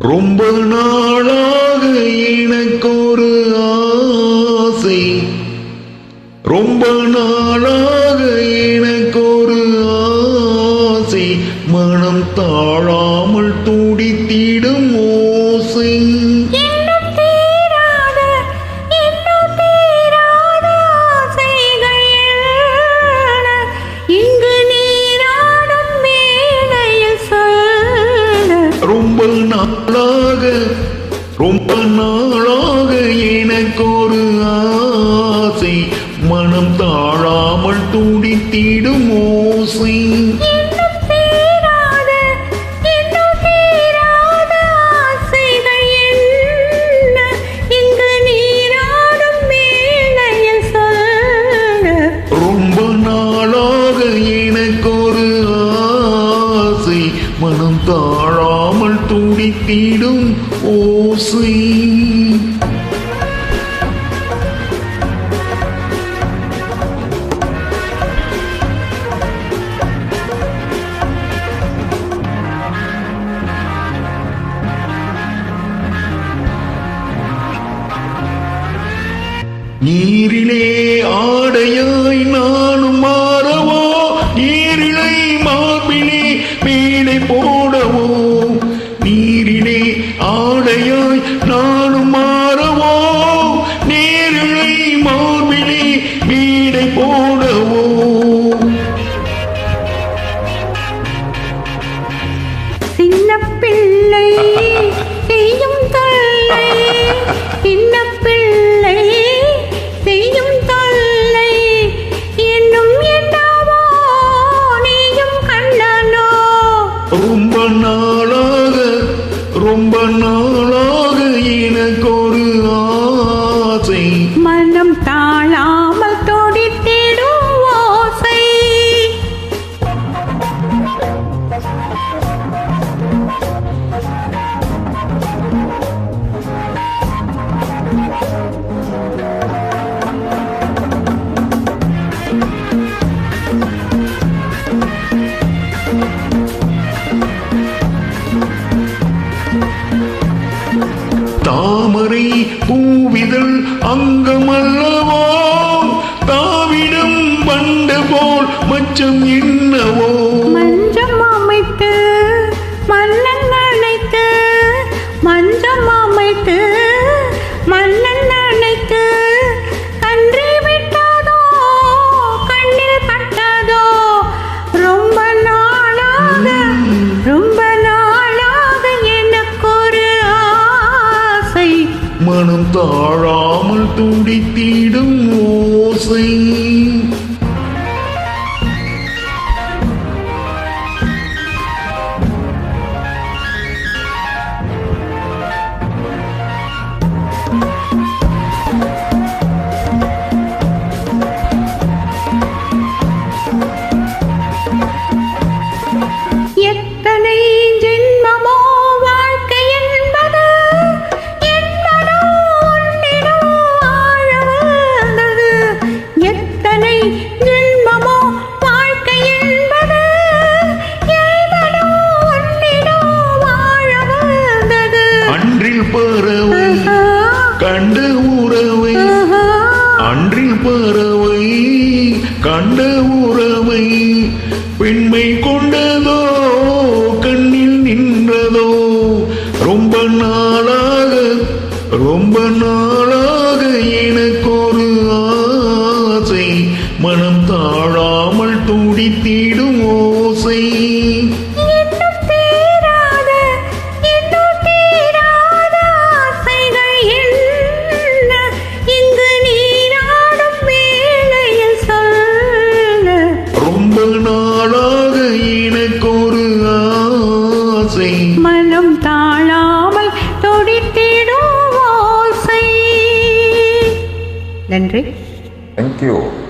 ரொம்ப நாளாக எனக்கொரு ஆசை, ரொம்ப நாளாக எனக்கொரு ஆசை, மனம் தாழாமல் துடித்திடும் ஓசை. ரொம்ப நாளாக ரொம்ப நாளாக எனக்கொரு ஆசை, மனம் தாழாமல் துடித்திடும் ஓசை. ரொம்ப நாளாக எனக்கொரு ஆசை, மனம் தாழாமல் துடித்திடும் ஓசை. நீரிலே ஆடையாய் நானும் மாறவோ, நீரிலை மார்பிலே மேடை போடவோ. நீரிலே ஆடையாய் நானும் மாறவோ, நீரிலை மார்பிலே மேடை போடவோ. சின்ன பிள்ளை செய்யும் தொல்லை, சின்ன பிள்ளை செய்யும் தொல்லை, என்னும் என்னவோ நீயும் கண்ணனோ. ரொம்ப நாளாக ரொம்ப நாளாக எனக்கொரு ஆசை, மனம் தாழாமல் துடித்திடும் ஓசை. தாமரை பூவிதழ் அங்கமல்லவோ, தாவிடம் பண்டு போல் மச்சம் என்னவோ. மஞ்சம் அமைத்து மன்னன் அழைத்து, மஞ்சம் அமைத்து மன்னன் அழைத்து, கன்றி விட்டதோ கண்ணில் பட்டதோ. ரொம்ப நாளாக ரொம்ப நாளாக எனக்கொரு ஆசை, மனம் தாழாமல் துடித்திடும் ஓசை. எத்தனை ஜென்மமோ வாழ்க்கை என்பது, என்பதோ உன்னிடம் வாழ வந்தது. எத்தனை ஜென்மமோ வாழ்க்கை என்பது, என்பதோ உன்னிடம் வாழ வந்தது. அன்றில் பறவை கண்டு உறவை, அன்றில் பறவை கண்ட உறவை, பெண்மை கொண்டதோ கண்ணில் நின்றதோ. ரொம்ப நாளாக ரொம்ப நாளாக எனக்கொரு ஆசை, மனம் தாழாமல் துடித்திடும் ஓசை. ரொம்ப நாளாக எனக்கொரு ஆசை, மனம் தாழாமல் துடித்திடும் ஓசை. நன்றி. Thank you.